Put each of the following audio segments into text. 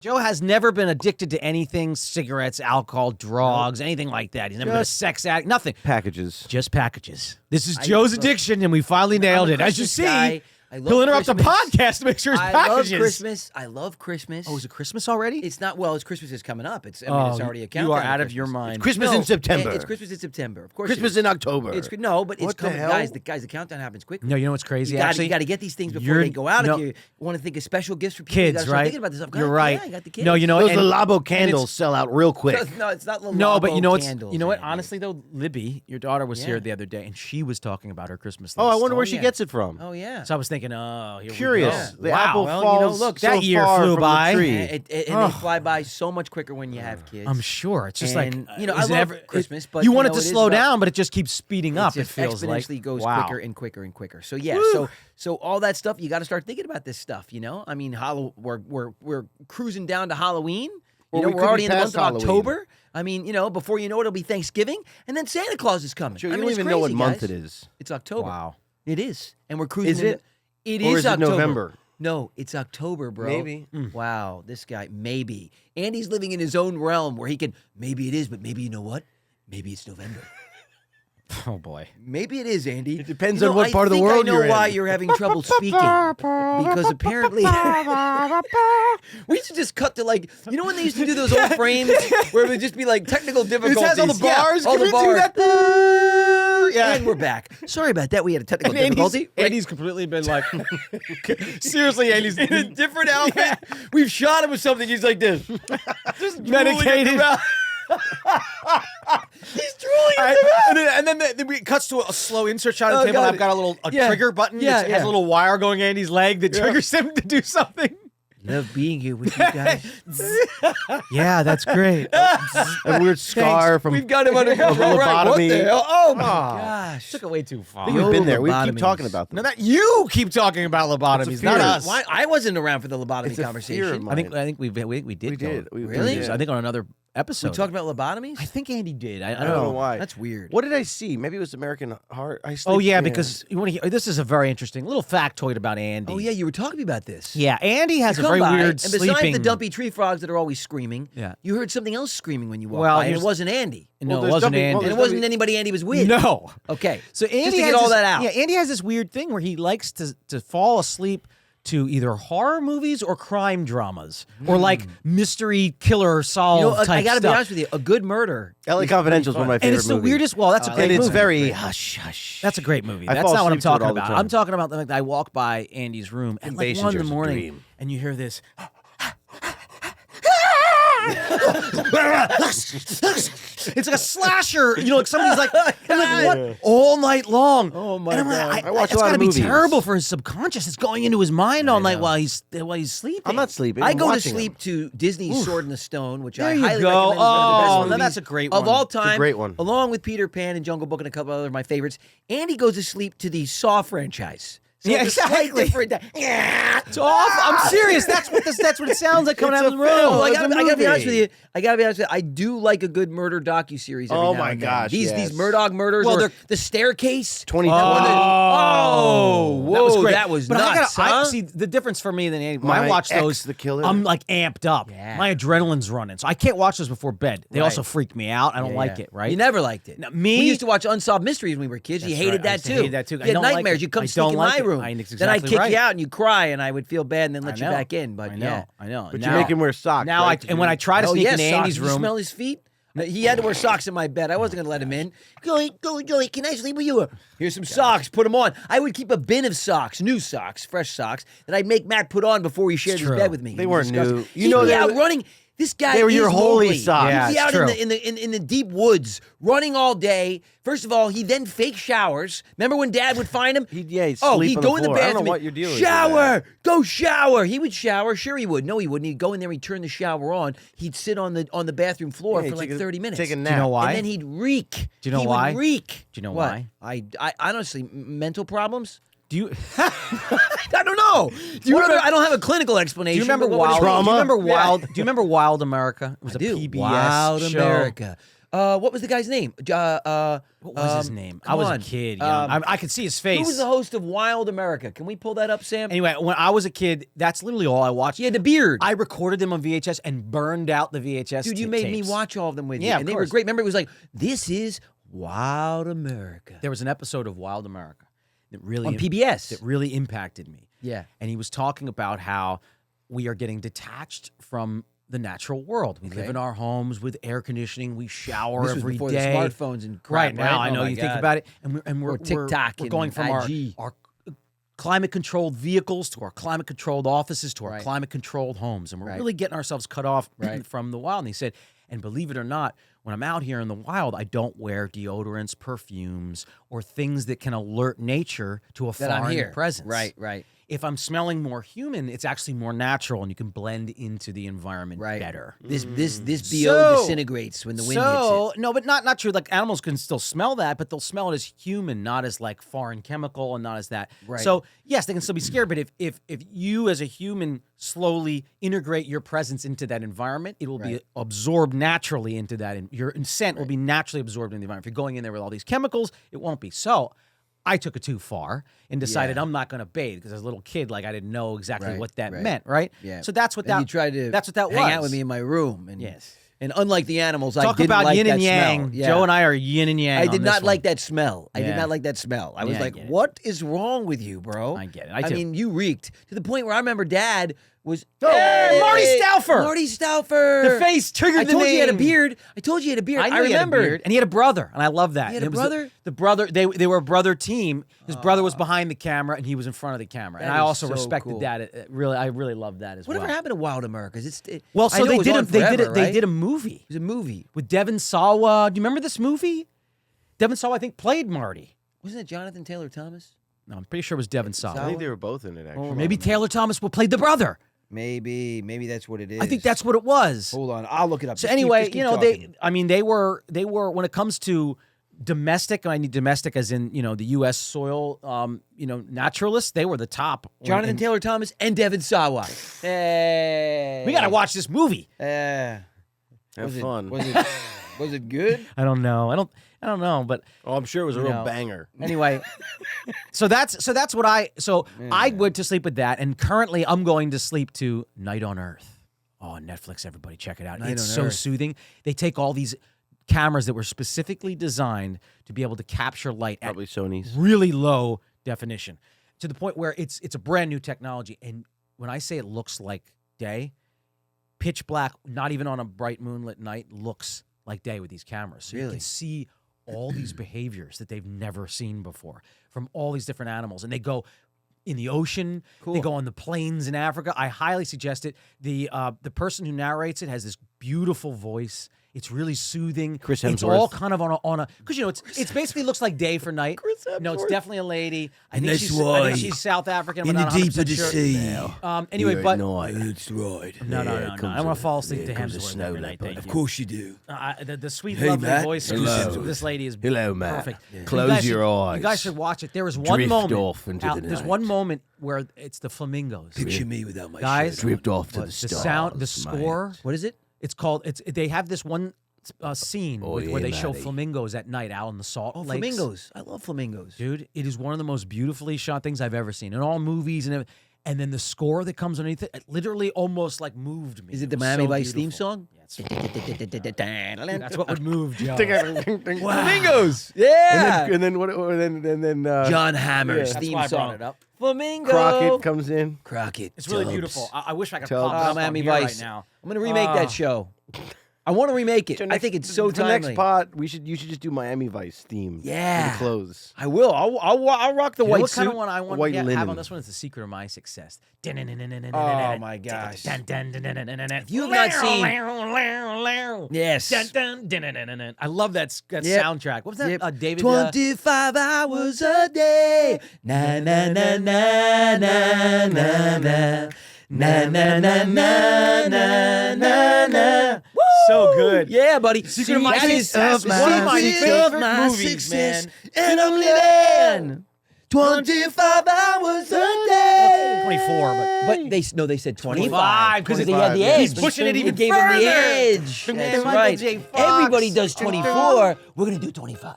Joe has never been addicted to anything, cigarettes, alcohol, drugs, anything like that. He's never been a sex addict, nothing. Packages. Just packages. This is Joe's addiction, and we finally nailed it. As you see, he'll interrupt the podcast to make sure it's packages. I love Christmas. I love Christmas. Oh, is it Christmas already? It's not. Well, it's Christmas is coming up. It's already a countdown. You are out of your mind. It's Christmas in September. It's Christmas in September. Of course. Christmas in October. It's no, but it's what coming, the hell? guys. The countdown happens quickly. No, you know what's crazy? You got to get these things before they go out. If you want to think of special gifts for people, you kids, gotta right? Thinking about this stuff. You're right. Yeah, I got the kids. No, you know those Labo candles sell out real quick. No, it's not Labo No, but you know what's candles, you know what? man. Honestly, though, Libby, your daughter was here the other day, and she was talking about her Christmas list. Oh, I wonder where she yeah. gets it from. Oh yeah. So I was thinking, oh, here Curious. we go. The Wow. apple Well, falls look, so that year far flew from by. the tree. And they fly by so much quicker when you have kids. I'm sure it's just And, like you know, I is it love Christmas, but you you want know, it to it is slow about- down, but it just keeps speeding up. It just feels like exponentially goes wow. quicker and quicker and quicker. So yeah, so all that stuff you got to start thinking about this stuff. You know, I mean, we're cruising down to Halloween. Or You know, we we're could already be in the month past of Halloween. October. I mean, you know, before you know it, it'll be Thanksgiving, and then Santa Claus is coming. Joe, I you mean, don't it's even know what crazy, month guys. it is. It's October. Wow. It is, and we're cruising. Is it? It Or is is it October. November? No, it's October, bro. Maybe. Wow, this guy, maybe. Andy's living in his own realm where he can, maybe it is, but maybe you know what? Maybe it's November. Oh boy. Maybe it is, Andy. It depends on what part of the world I you're think I know why in. you're having trouble speaking. Because apparently... we used to just cut to like... You know when they used to do those old frames where it would just be like technical difficulties? It has all the bars. Yeah, all Can the we do bars. that? Yeah. And we're back. Sorry about that. We had a technical difficulty. Andy's completely been like, seriously, Andy's In a different outfit. We've shot him with something. He's like this. Just medicated. He's drooling in the mouth. and then it cuts to a slow insert shot of Oh, the table. got And I've it. got a little Yeah. trigger button. Yeah, that has yeah. a little wire going Andy's leg that triggers him to do something. Love being here with you guys. Yeah, that's great. A weird scar from We've got him under a control. Right. What the lobotomy. hell? Oh my gosh. Took it way too far. I think we've been there. We keep Lobotomies. talking about them. No, that you keep talking about lobotomies, It's a not fear. us. Why? I wasn't around for the lobotomy It's a fear conversation. of I think mine. we did. We go did. We Really? did. I think on another episode. We talked about lobotomies? I think Andy did. I I don't know why. That's weird. What did I see? Maybe it was American Heart. Oh yeah, because you want to hear, this is a very interesting little factoid about Andy. Oh yeah, you were talking about this. Yeah, Andy has a You come very by, weird and besides sleeping. the dumpy tree frogs that are always screaming, Yeah. you heard something else screaming when you walked Well, by, and it here's- wasn't Andy. No, Well, it there's wasn't dumpy- Andy. well, And it there's wasn't anybody Andy was with. No. Okay. So Andy Just to has get all this- that out. Yeah, Andy has this weird thing where he likes to fall asleep to either horror movies or crime dramas or like mystery killer solve You know, type I got to be stuff. honest with you. A good murder. LA Confidential is one of my favorite And it's the movies. weirdest. Well, that's a great And it's movie. very hush hush. That's a great movie. I That's fall not what I'm asleep to it talking all the about. time. I'm talking about like I walk by Andy's room at like 1 in the Basinger's a morning, dream. and you hear this. It's like a slasher, you know, like somebody's like, I'm like, what? All night long. Oh, my And I'm God. like, I watch a it's lot gotta of be movies. terrible for his subconscious. It's going into his mind all night while he's sleeping. I'm not sleeping. I I'm go to watching sleep to Disney's Sword in the Stone, which I There you highly go. recommend. It's one of the best Oh, movies that's a great of one. all It's a time. great one. Along with Peter Pan and Jungle Book and a couple other of my favorites. Andy goes to sleep to the Saw franchise. So Yeah, it's a slight exactly. different- It's awful. I'm serious. That's what it sounds like coming It's out of a the room. film. Oh, I It's gotta, a I gotta be honest with movie. you. I do like a good murder docuseries. Oh every now my and then. gosh, These yes. Murdoch murders. Well, or they're- the staircase. 2020. Oh, that was whoa, great. that was but nuts, I huh? see the difference for me than Andy. When I My watch ex, those, the killer. I'm like amped up. Yeah. My adrenaline's running, so I can't watch those before bed. They Right. also freak me out. I don't like Yeah. it. Right? You never liked it. No, me- We used to watch Unsolved Mysteries when we were kids. You That's hated right. I that used to too. hate that too. I You had don't like nightmares. it. You'd come I sneak don't in like my it. room. That's Then I'd exactly kick right. you out and you'd cry, and I would feel bad and then let I you know. back in. But I know. yeah. I know. But Now- you make him wear socks. Now right? and when I try to Oh sneak yes, into socks. Andy's Did you room, smell his feet? No, he had to wear socks in my bed. I wasn't going to let him in. Joey, can I sleep with you? Here's some socks. Put them on. I would keep a bin of socks, new socks, fresh socks, that I'd make Matt put on before he shared his true. bed with me. They It was weren't disgusting. new. You He'd know be they out were- running. This guy They were your is holy Mowgli. socks. Yeah, He'd be it's out true. in the deep woods, running all day. First of all, he then fake showers. Remember when Dad would find him? He'd he'd sleep go on in the floor. I don't bathroom. know what your deal is with Shower, go shower. He would shower. Sure, he would. No, he wouldn't. He'd go in there. He'd turn the shower on. He'd sit on the bathroom floor Yeah, for like take a- 30 minutes. take a do nap. you know why? And then he'd reek. Do you know he why? Would reek. Do you know What? why? I honestly, mental problems. do you? I don't know. I don't have a clinical explanation. Do you remember but what would Wild? it be? Do you remember Trauma? Wild? Do you remember Wild America? It was I a do. PBS Wild show. America. What was the guy's name? What was his name? I come was on. a kid. Young. I could see his face. Who was the host of Wild America? Can we pull that up, Sam? Anyway, when I was a kid, that's literally all I watched. He had the beard. I recorded them on VHS and burned out the VHS. Dude, you made me watch all of them with you. Yeah, and of they were course. great. Remember, it was like, this is Wild America. There was an episode of Wild America that really On PBS. that really impacted me. Yeah. And he was talking about how we are getting detached from the natural world. We live in our homes with air conditioning. We shower This was every before day. the smartphones and crap, right now, right? I Oh know my you think God. about it, and Or we're TikTok we're and going from IG. our climate-controlled vehicles to our climate-controlled offices to our Right. climate-controlled homes, and we're Right. really getting ourselves cut off Right. from the wild. And he said, and believe it or not, when I'm out here in the wild, I don't wear deodorants, perfumes, or things that can alert nature to a That I'm foreign here. presence. Right, right. If I'm smelling more human, it's actually more natural, and you can blend into the environment Right. better. This BO So- disintegrates when the wind hits it. No, but not true. Like animals can still smell that, but they'll smell it as human, not as like foreign chemical, and not as that. Right. So yes, they can still be scared. But if you as a human slowly integrate your presence into that environment, it will be Right. absorbed naturally into that. And your scent will be naturally absorbed in the environment. If you're going in there with all these chemicals, it won't be. So I took it too far and decided Yeah. I'm not going to bathe because as a little kid, like I didn't know exactly Right, what that right. meant, right? Yeah. So that's what And that. you tried to That's what that hang was. out with me in my room. And, Yes. And unlike the animals, I Talk didn't about like yin that and yang. smell. Yeah. Joe and I are yin and yang. I on did this not one. like that smell. I did Yeah. not like that smell. I was Yeah, I like, get it. what is wrong with you, bro? I get it. I too. mean, you reeked to the point where I remember Dad was Hey, Marty Stauffer! Marty Stauffer. The face triggered I the told you he had a name. beard. I told you he had a beard. I knew I he had a remember. beard, and he had a brother, and I love that. He had And a it was brother? The brother. They were a brother team. His brother was behind the camera, and he was in front of the camera. And That I is also so respected cool. that. I really loved that as Whatever well. happened to Wild America? Well, I so know they it was did. on They did forever, it. They right? did a movie It was a movie. with Devon Sawa. Do you remember this movie? Devon Sawa, I think, played Marty. Wasn't it Jonathan Taylor Thomas? No, I'm pretty sure it was Devon Sawa. I think they were both in it, actually. Or maybe Taylor Thomas will play the brother. Maybe that's what it is. I think that's what it was. Hold on, I'll look it up. So Just keep- anyway, just keep you know, talking. they were when it comes to domestic, and I need domestic as in, you know, the U.S. soil, naturalists, they were the top. Jonathan And Taylor Thomas and Devon Sawa. Hey, we got to watch this movie. Have Was it- fun. Was it good? I don't know. I don't know, but Oh, I'm sure it was a You real know. banger. anyway, so that's what I went to sleep with that, and currently I'm going to sleep to Night on Earth. Oh, Netflix, everybody check it out. Night It's on so Earth. soothing. They take all these cameras that were specifically designed to be able to capture light at Probably Sony's. really low definition, to the point where it's a brand new technology. And when I say it looks like day, pitch black, not even on a bright moonlit night, looks like day with these cameras. So you Really? can see all these behaviors that they've never seen before from all these different animals. And they go in the ocean, they Cool. go on the plains in Africa. I highly suggest it. The person who narrates it has this beautiful voice. It's really soothing. Chris It's all Hemsworth. kind of on a because it's basically looks like day for night. No, it's definitely a lady. I think That's she's I right. think she's South African. In but the not deep of 100% the sure. sea. Anyway, but That's right. no. I don't want to fall asleep to Hemsworth snow every night. leopard. Thank you. course you do. The sweet, Hey, lovely Matt. voice of Hello. this lady is Hello, Matt. perfect. Yeah. You Close guys your should- eyes. You guys should watch it. There was one Drift moment. off into the There's night. one moment where it's the flamingos. Picture me without my Guys, shirt. Drift off to the The stars. sound, the mate. score. What is it? It's called. They have this one scene Oh, where yeah, they show Matty. flamingos at night out in the salt Oh, lakes. flamingos. I love flamingos. Dude, it is one of the most beautifully shot things I've ever seen in all movies and everything. And then the score that comes underneath it literally almost like moved me. Is it the was Miami so Vice theme beautiful. song? Yeah, that's what would move Joe. Flamingos. Yeah. And then what? And then John Hammer's yeah. That's theme why I brought song. it up. Flamingo. Crockett comes in. Crockett. It's really Tubbs. beautiful. I wish I could Tubbs. pop it up Miami on here Vice. right now. I'm gonna remake Ah. that show. I want to remake it. So I think it's so the timely. next pot, you should just do Miami Vice theme. Yeah. For the clothes. I will. I'll rock the You know white what kind suit. of one I want white to have linen. on this one is the secret of my success. Oh my gosh. If you have not seen- Yes. I love that Yep. soundtrack. What was that? Yep. David. 25 hours a day. Na na na na na na na. Na na na na na na na. So good. Yeah, buddy. Secret of My That is Success, the man. One of my secret favorite of my movies, success, man. And I'm living 25 hours a day. 24, But they said 25 25, because 'cause he had the yeah. edge. He's pushing it even He gave him the further. edge. From That's Michael right. J. Fox. Everybody does 24. We're gonna do 25.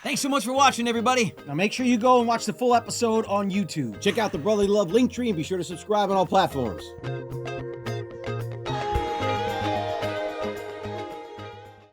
Thanks so much for watching, everybody. Now make sure you go and watch the full episode on YouTube. Check out the Brotherly Love link tree and be sure to subscribe on all platforms.